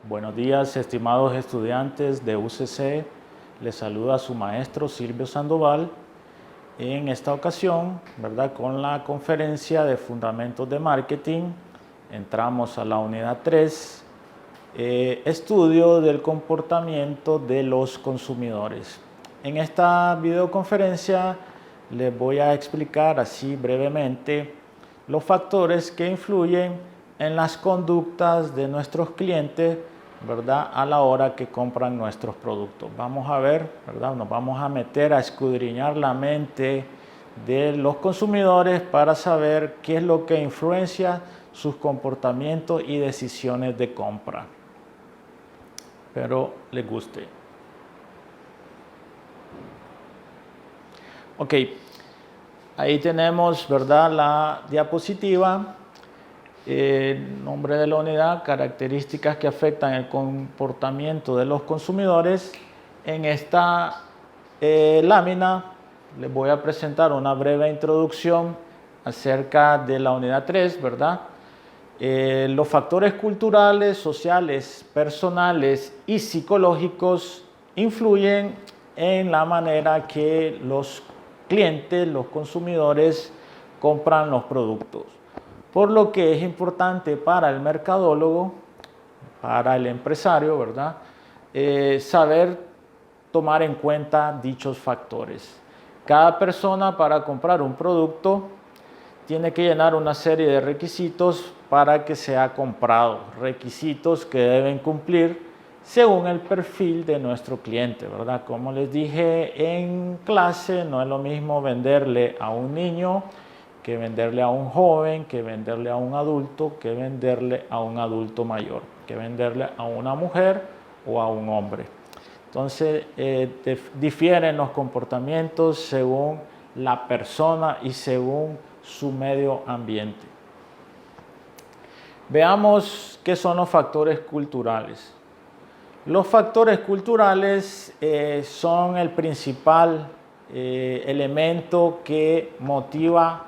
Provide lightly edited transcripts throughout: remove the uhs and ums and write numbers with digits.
Buenos días, estimados estudiantes de UCC. Les saluda su maestro Silvio Sandoval. En esta ocasión, ¿verdad? Con la conferencia de Fundamentos de Marketing, entramos a la unidad 3, estudio del comportamiento de los consumidores. En esta videoconferencia les voy a explicar así brevemente los factores que influyen en las conductas de nuestros clientes, ¿verdad? A la hora que compran nuestros productos. Vamos a ver, ¿verdad? Nos vamos a meter a escudriñar la mente de los consumidores para saber qué es lo que influencia sus comportamientos y decisiones de compra. Espero les guste. Ok, ahí tenemos, ¿verdad? La diapositiva. Nombre de la unidad, características que afectan el comportamiento de los consumidores. En esta lámina les voy a presentar una breve introducción acerca de la unidad 3, ¿verdad? Los factores culturales, sociales, personales y psicológicos influyen en la manera que los clientes, los consumidores, compran los productos. Por lo que es importante para el mercadólogo, para el empresario, ¿verdad? Saber tomar en cuenta dichos factores. Cada persona para comprar un producto tiene que llenar una serie de requisitos para que sea comprado. Requisitos que deben cumplir según el perfil de nuestro cliente, ¿verdad? Como les dije en clase, no es lo mismo venderle a un niño que venderle a un joven, que venderle a un adulto, que venderle a un adulto mayor, que venderle a una mujer o a un hombre. Entonces, difieren los comportamientos según la persona y según su medio ambiente. Veamos qué son los factores culturales. Los factores culturales son el principal elemento que motiva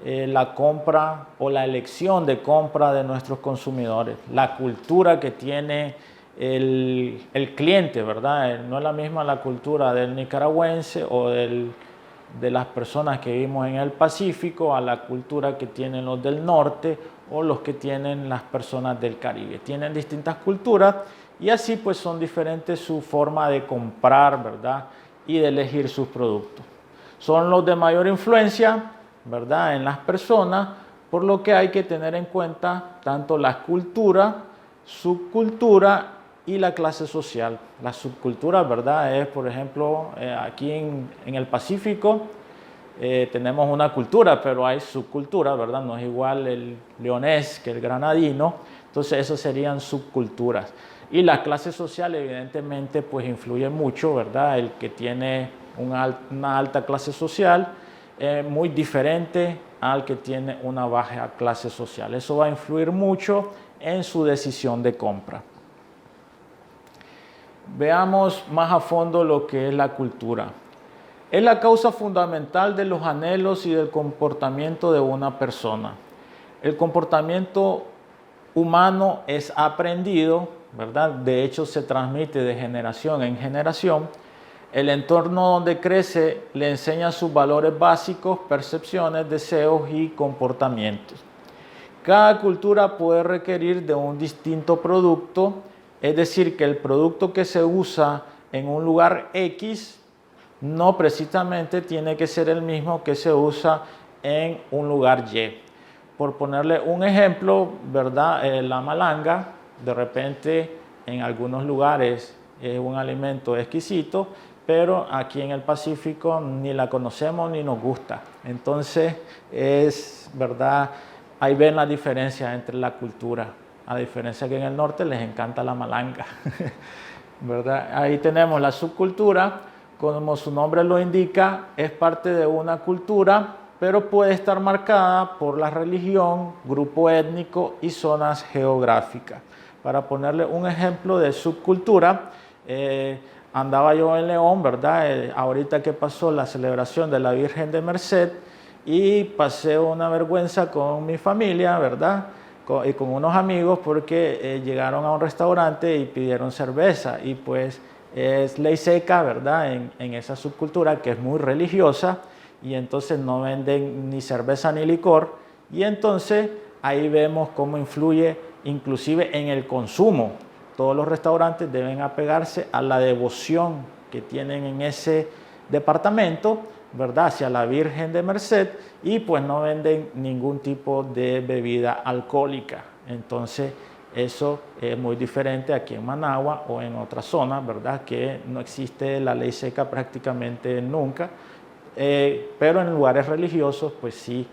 la compra o la elección de compra de nuestros consumidores, la cultura que tiene el cliente, ¿verdad? No es la misma la cultura del nicaragüense o de las personas que vivimos en el Pacífico a la cultura que tienen los del norte o los que tienen las personas del Caribe. Tienen distintas culturas y así pues son diferentes su forma de comprar, ¿verdad? Y de elegir sus productos. Son los de mayor influencia, ¿verdad? En las personas, por lo que hay que tener en cuenta tanto la cultura, subcultura y la clase social. La subcultura, ¿verdad? Es, por ejemplo, aquí en el Pacífico tenemos una cultura, pero hay subcultura, ¿verdad? No es igual el leonés que el granadino, entonces eso serían subculturas. Y la clase social evidentemente pues influye mucho, ¿verdad? El que tiene una alta clase social muy diferente al que tiene una baja clase social. Eso va a influir mucho en su decisión de compra. Veamos más a fondo lo que es la cultura. Es la causa fundamental de los anhelos y del comportamiento de una persona. El comportamiento humano es aprendido, ¿verdad? De hecho, se transmite de generación en generación. El entorno donde crece le enseña sus valores básicos, percepciones, deseos y comportamientos. Cada cultura puede requerir de un distinto producto, es decir, que el producto que se usa en un lugar X no precisamente tiene que ser el mismo que se usa en un lugar Y. Por ponerle un ejemplo, ¿verdad? La malanga, de repente en algunos lugares es un alimento exquisito, pero aquí en el Pacífico ni la conocemos ni nos gusta. Entonces, es verdad, ahí ven la diferencia entre la cultura. A diferencia que en el norte les encanta la malanga, ¿verdad? Ahí tenemos la subcultura, como su nombre lo indica, es parte de una cultura, pero puede estar marcada por la religión, grupo étnico y zonas geográficas. Para ponerle un ejemplo de subcultura, andaba yo en León, ¿verdad? Ahorita que pasó la celebración de la Virgen de Merced y pasé una vergüenza con mi familia, ¿verdad? con unos amigos porque llegaron a un restaurante y pidieron cerveza y pues es ley seca, ¿verdad? En esa subcultura que es muy religiosa y entonces no venden ni cerveza ni licor y entonces ahí vemos cómo influye inclusive en el consumo. Todos los restaurantes deben apegarse a la devoción que tienen en ese departamento, ¿verdad? Hacia la Virgen de Merced y pues no venden ningún tipo de bebida alcohólica. Entonces eso es muy diferente aquí en Managua o en otras zonas, ¿verdad? Que no existe la ley seca prácticamente nunca, pero en lugares religiosos pues sí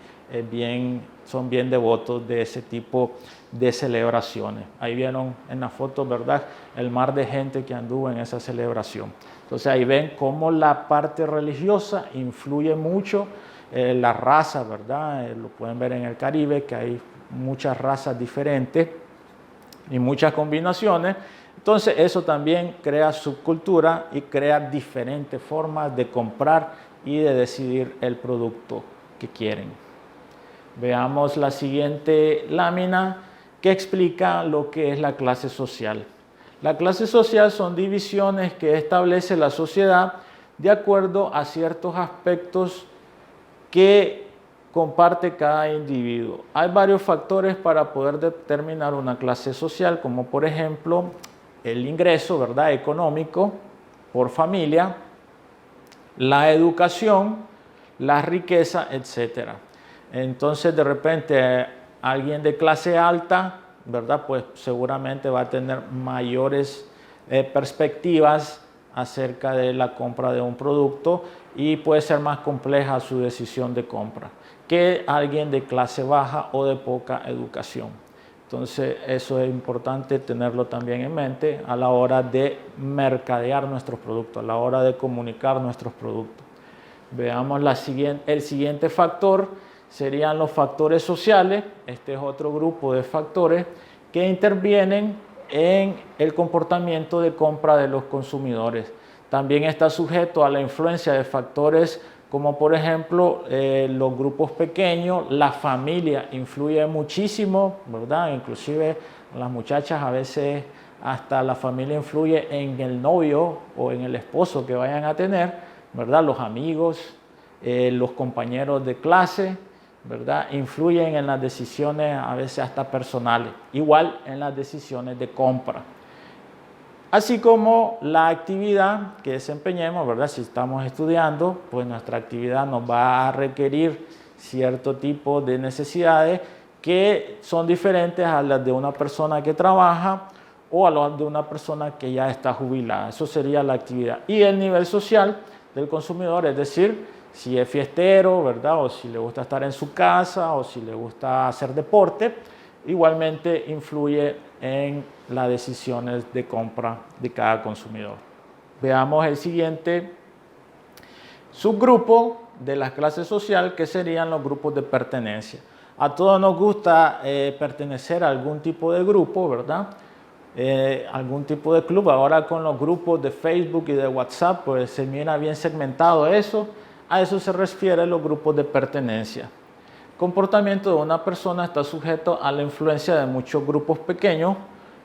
son bien devotos de ese tipo de celebraciones. Ahí vieron en la foto, ¿verdad? El mar de gente que anduvo en esa celebración. Entonces ahí ven cómo la parte religiosa influye mucho, la raza, ¿verdad? Lo pueden ver en el Caribe, que hay muchas razas diferentes y muchas combinaciones. Entonces eso también crea subcultura y crea diferentes formas de comprar y de decidir el producto que quieren. Veamos la siguiente lámina que explica lo que es la clase social. La clase social son divisiones que establece la sociedad de acuerdo a ciertos aspectos que comparte cada individuo. Hay varios factores para poder determinar una clase social, como por ejemplo el ingreso, ¿verdad?, económico por familia, la educación, la riqueza, etc. Entonces, de repente, alguien de clase alta, ¿verdad?, pues seguramente va a tener mayores perspectivas acerca de la compra de un producto y puede ser más compleja su decisión de compra que alguien de clase baja o de poca educación. Entonces, eso es importante tenerlo también en mente a la hora de mercadear nuestros productos, a la hora de comunicar nuestros productos. Veamos el siguiente factor, serían los factores sociales. Este es otro grupo de factores que intervienen en el comportamiento de compra de los consumidores. También está sujeto a la influencia de factores como por ejemplo los grupos pequeños, la familia influye muchísimo, ¿verdad? Inclusive las muchachas a veces hasta la familia influye en el novio o en el esposo que vayan a tener, ¿verdad? Los amigos, los compañeros de clase, ¿verdad? Influyen en las decisiones a veces hasta personales, igual en las decisiones de compra. Así como la actividad que desempeñemos, ¿verdad? Si estamos estudiando, pues nuestra actividad nos va a requerir cierto tipo de necesidades que son diferentes a las de una persona que trabaja o a las de una persona que ya está jubilada. Eso sería la actividad. Y el nivel social del consumidor, es decir, si es fiestero, ¿verdad? O si le gusta estar en su casa o si le gusta hacer deporte, igualmente influye en las decisiones de compra de cada consumidor. Veamos el siguiente subgrupo de la clase social, que serían los grupos de pertenencia. A todos nos gusta pertenecer a algún tipo de grupo, ¿verdad? Algún tipo de club. Ahora con los grupos de Facebook y de WhatsApp, pues se mira bien segmentado eso. A eso se refieren los grupos de pertenencia. El comportamiento de una persona está sujeto a la influencia de muchos grupos pequeños,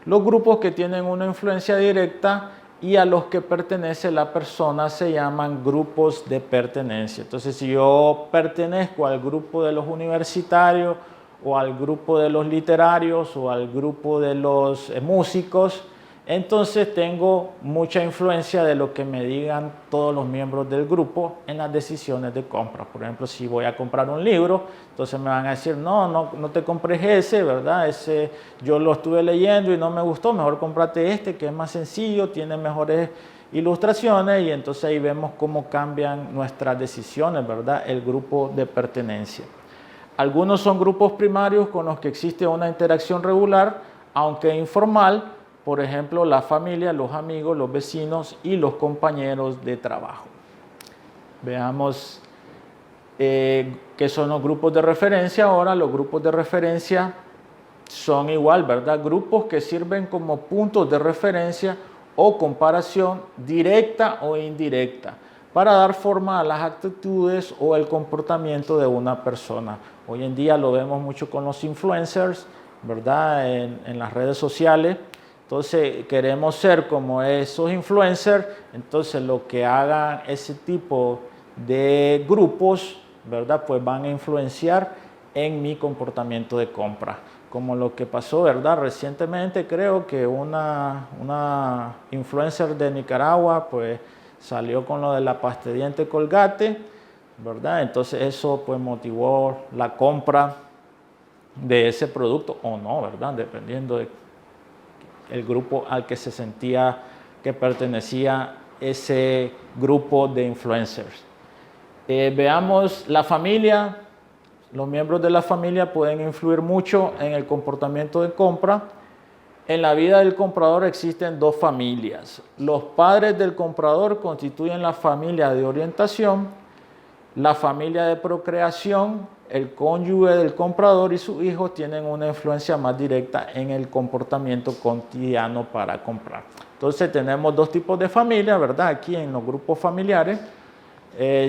los grupos que tienen una influencia directa y a los que pertenece la persona se llaman grupos de pertenencia. Entonces, si yo pertenezco al grupo de los universitarios o al grupo de los literarios o al grupo de los músicos, entonces tengo mucha influencia de lo que me digan todos los miembros del grupo en las decisiones de compra. Por ejemplo, si voy a comprar un libro, entonces me van a decir, no te compres ese, ¿verdad? Ese yo lo estuve leyendo y no me gustó, mejor cómprate este que es más sencillo, tiene mejores ilustraciones, y entonces ahí vemos cómo cambian nuestras decisiones, ¿verdad? El grupo de pertenencia. Algunos son grupos primarios con los que existe una interacción regular, aunque informal. Por ejemplo, la familia, los amigos, los vecinos y los compañeros de trabajo. Veamos qué son los grupos de referencia. Ahora, los grupos de referencia son igual, ¿verdad? Grupos que sirven como puntos de referencia o comparación directa o indirecta para dar forma a las actitudes o el comportamiento de una persona. Hoy en día lo vemos mucho con los influencers, ¿verdad? En las redes sociales. Entonces queremos ser como esos influencers, entonces lo que hagan ese tipo de grupos, ¿verdad? Pues van a influenciar en mi comportamiento de compra. Como lo que pasó, ¿verdad? Recientemente creo que una influencer de Nicaragua pues salió con lo de la pasta de diente Colgate, ¿verdad? Entonces eso pues motivó la compra de ese producto o no, ¿verdad? Dependiendo del grupo al que se sentía que pertenecía ese grupo de influencers. Veamos la familia. Los miembros de la familia pueden influir mucho en el comportamiento de compra. En la vida del comprador existen dos familias. Los padres del comprador constituyen la familia de orientación, la familia de procreación, el cónyuge del comprador y sus hijos tienen una influencia más directa en el comportamiento cotidiano para comprar. Entonces tenemos dos tipos de familia, ¿verdad? Aquí en los grupos familiares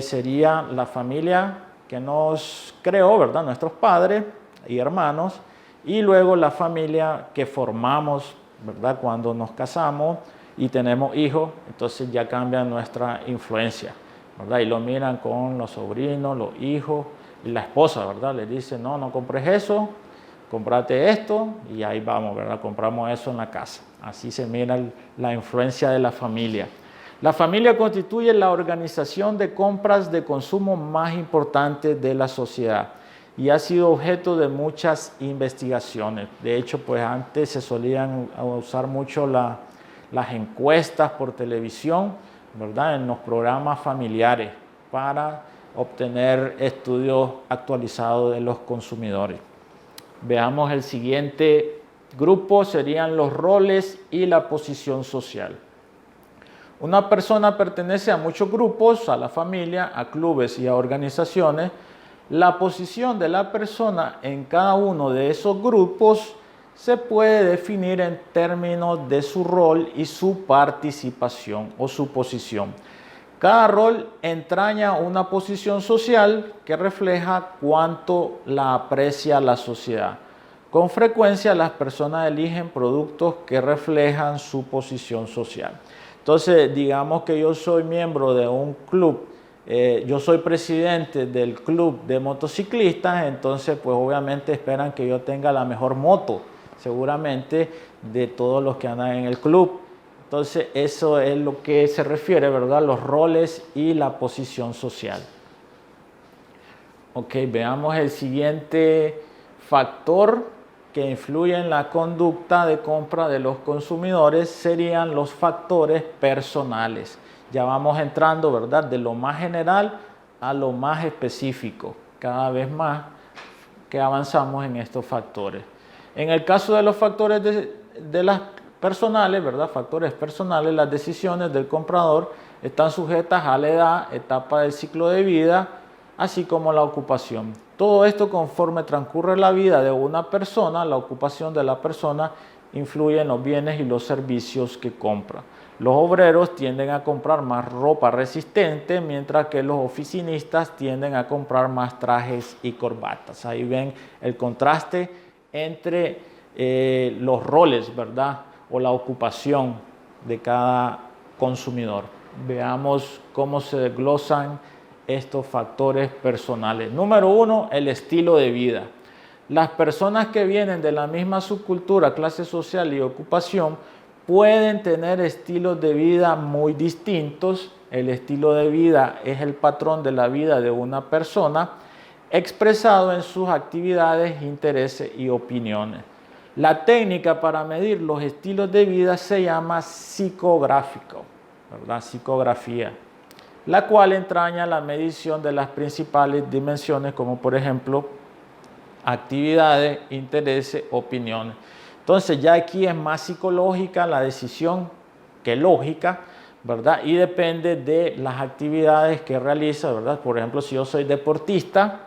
sería la familia que nos creó, ¿verdad? Nuestros padres y hermanos, y luego la familia que formamos, ¿verdad? Cuando nos casamos y tenemos hijos, entonces ya cambia nuestra influencia, ¿verdad? Y lo miran con los sobrinos, los hijos y la esposa, ¿verdad? Le dice, no, no compres eso, cómprate esto y ahí vamos, ¿verdad? Compramos eso en la casa. Así se mira la influencia de la familia. La familia constituye la organización de compras de consumo más importante de la sociedad y ha sido objeto de muchas investigaciones. De hecho, pues antes se solían usar mucho las encuestas por televisión, ¿verdad? En los programas familiares para obtener estudios actualizados de los consumidores. Veamos el siguiente grupo, serían los roles y la posición social. Una persona pertenece a muchos grupos, a la familia, a clubes y a organizaciones. La posición de la persona en cada uno de esos grupos se puede definir en términos de su rol y su participación o su posición. Cada rol entraña una posición social que refleja cuánto la aprecia la sociedad. Con frecuencia las personas eligen productos que reflejan su posición social. Entonces, digamos que yo soy miembro de un club, yo soy presidente del club de motociclistas, entonces pues obviamente esperan que yo tenga la mejor moto, seguramente de todos los que andan en el club. Entonces, eso es lo que se refiere, ¿verdad? Los roles y la posición social. Ok, veamos el siguiente factor que influye en la conducta de compra de los consumidores serían los factores personales. Ya vamos entrando, ¿verdad? De lo más general a lo más específico, cada vez más que avanzamos en estos factores. En el caso de los factores de las personales, ¿verdad? Factores personales, las decisiones del comprador están sujetas a la edad, etapa del ciclo de vida, así como la ocupación. Todo esto conforme transcurre la vida de una persona, la ocupación de la persona influye en los bienes y los servicios que compra. Los obreros tienden a comprar más ropa resistente, mientras que los oficinistas tienden a comprar más trajes y corbatas. Ahí ven el contraste entre los roles, ¿verdad? O la ocupación de cada consumidor. Veamos cómo se desglosan estos factores personales. Número uno, el estilo de vida. Las personas que vienen de la misma subcultura, clase social y ocupación pueden tener estilos de vida muy distintos. El estilo de vida es el patrón de la vida de una persona expresado en sus actividades, intereses y opiniones. La técnica para medir los estilos de vida se llama psicográfico, ¿verdad? Psicografía, la cual entraña la medición de las principales dimensiones como por ejemplo actividades, intereses, opiniones. Entonces ya aquí es más psicológica la decisión que lógica, ¿verdad? Y depende de las actividades que realiza, ¿verdad? Por ejemplo, si yo soy deportista,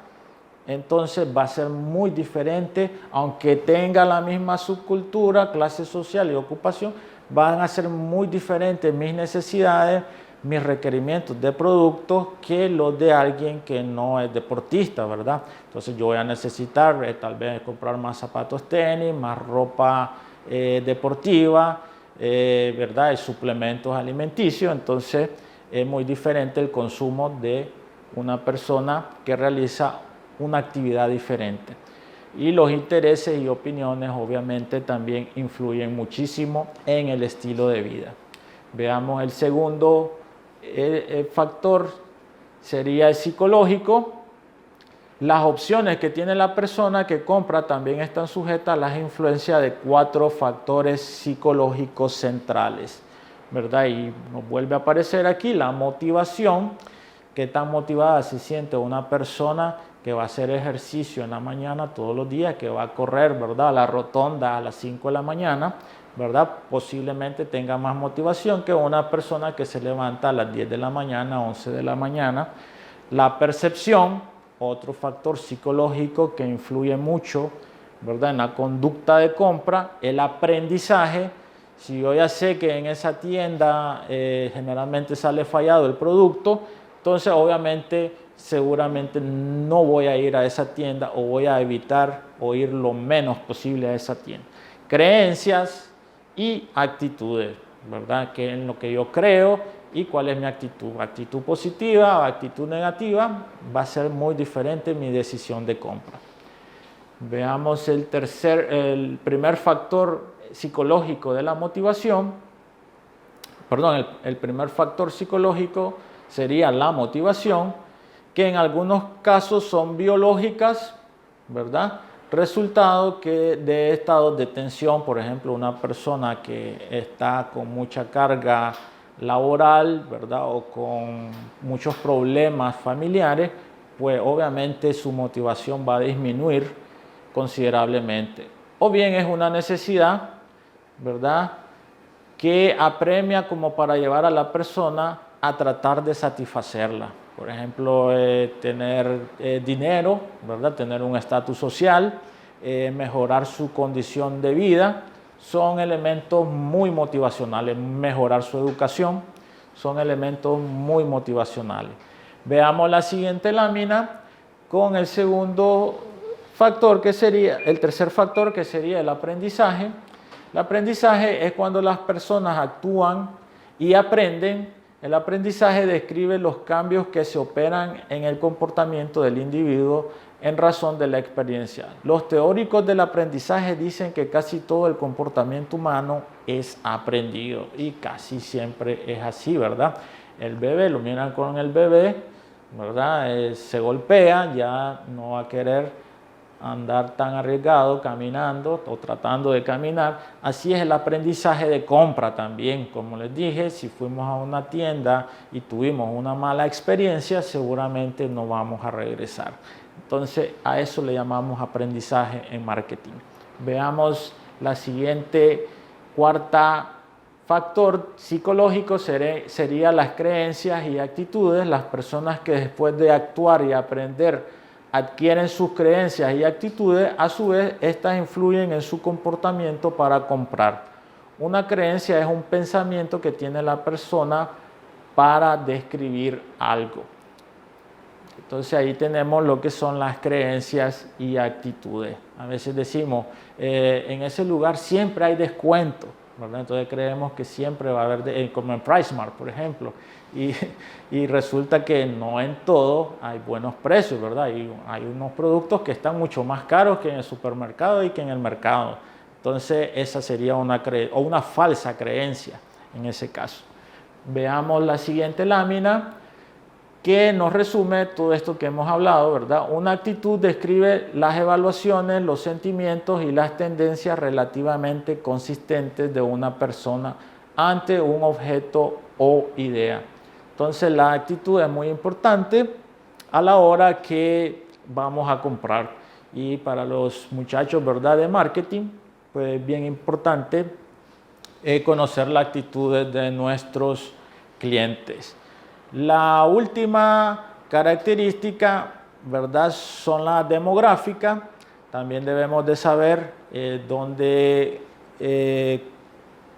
entonces va a ser muy diferente, aunque tenga la misma subcultura, clase social y ocupación, van a ser muy diferentes mis necesidades, mis requerimientos de productos que los de alguien que no es deportista, ¿verdad? Entonces yo voy a necesitar tal vez comprar más zapatos tenis, más ropa deportiva, ¿verdad? Y suplementos alimenticios. Entonces es muy diferente el consumo de una persona que realiza una actividad diferente. Y los intereses y opiniones obviamente también influyen muchísimo en el estilo de vida. Veamos el segundo factor, sería el psicológico. Las opciones que tiene la persona que compra también están sujetas a las influencias de 4 factores psicológicos centrales, ¿verdad? Y nos vuelve a aparecer aquí la motivación. ¿Qué tan motivada se siente una persona que va a hacer ejercicio en la mañana todos los días, que va a correr, ¿verdad?, a la rotonda a las 5 de la mañana, ¿verdad? Posiblemente tenga más motivación que una persona que se levanta a las 10 de la mañana, 11 de la mañana. La percepción, otro factor psicológico que influye mucho, ¿verdad?, en la conducta de compra. El aprendizaje. Si yo ya sé que en esa tienda generalmente sale fallado el producto, entonces obviamente seguramente no voy a ir a esa tienda, o voy a evitar o ir lo menos posible a esa tienda. Creencias y actitudes, ¿verdad? Que en lo que yo creo y cuál es mi actitud. Actitud positiva o actitud negativa, va a ser muy diferente mi decisión de compra. Veamos el primer factor psicológico de la motivación. Perdón, el primer factor psicológico sería la motivación, que en algunos casos son biológicas, ¿verdad? Resultado de estados de tensión. Por ejemplo, una persona que está con mucha carga laboral, ¿verdad?, o con muchos problemas familiares, pues obviamente su motivación va a disminuir considerablemente. O bien es una necesidad, ¿verdad?, que apremia como para llevar a la persona a tratar de satisfacerla. Por ejemplo, tener dinero, ¿verdad?, tener un estatus social, mejorar su condición de vida, son elementos muy motivacionales. Mejorar su educación, son elementos muy motivacionales. Veamos la siguiente lámina con el segundo factor, que sería el tercer factor, que sería el aprendizaje. El aprendizaje es cuando las personas actúan y aprenden. El aprendizaje describe los cambios que se operan en el comportamiento del individuo en razón de la experiencia. Los teóricos del aprendizaje dicen que casi todo el comportamiento humano es aprendido, y casi siempre es así, ¿verdad? El bebé, lo miran con el bebé, ¿verdad? Se golpea, ya no va a querer andar tan arriesgado caminando o tratando de caminar. Así es el aprendizaje de compra también. Como les dije, si fuimos a una tienda y tuvimos una mala experiencia, seguramente no vamos a regresar. Entonces, a eso le llamamos aprendizaje en marketing. Veamos la siguiente, cuarta factor psicológico, sería las creencias y actitudes. Las personas que después de actuar y aprender adquieren sus creencias y actitudes, a su vez, estas influyen en su comportamiento para comprar. Una creencia es un pensamiento que tiene la persona para describir algo. Entonces ahí tenemos lo que son las creencias y actitudes. A veces decimos, en ese lugar siempre hay descuento, ¿verdad? Entonces creemos que siempre va a haber, como en PriceSmart, por ejemplo, y resulta que no en todo hay buenos precios, ¿verdad? Y hay unos productos que están mucho más caros que en el supermercado y que en el mercado. Entonces esa sería una falsa creencia en ese caso. Veamos la siguiente lámina, que nos resume todo esto que hemos hablado, ¿verdad? Una actitud describe las evaluaciones, los sentimientos y las tendencias relativamente consistentes de una persona ante un objeto o idea. Entonces la actitud es muy importante a la hora que vamos a comprar. Y para los muchachos, ¿verdad?, de marketing, pues es bien importante conocer la actitud de nuestros clientes. La última característica, ¿verdad?, son las demográficas. También debemos de saber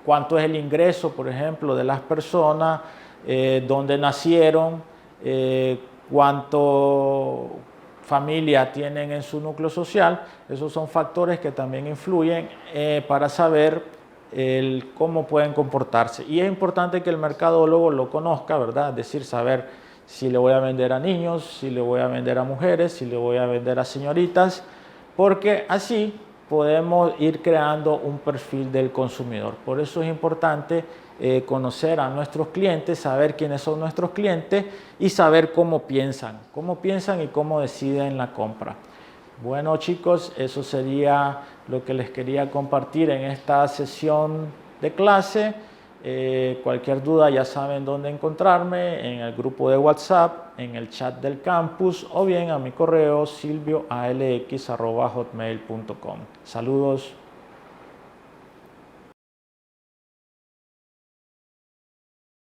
cuánto es el ingreso, por ejemplo, de las personas, dónde nacieron, cuánto familia tienen en su núcleo social. Esos son factores que también influyen para saber cómo pueden comportarse. Y es importante que el mercadólogo lo conozca, ¿verdad? Es decir, saber si le voy a vender a niños, si le voy a vender a mujeres, si le voy a vender a señoritas, porque así podemos ir creando un perfil del consumidor. Por eso es importante conocer a nuestros clientes, saber quiénes son nuestros clientes y saber cómo piensan y cómo deciden la compra. Bueno, chicos, eso sería lo que les quería compartir en esta sesión de clase. Cualquier duda ya saben dónde encontrarme, en el grupo de WhatsApp, en el chat del campus o bien a mi correo silvioalx@hotmail.com. Saludos.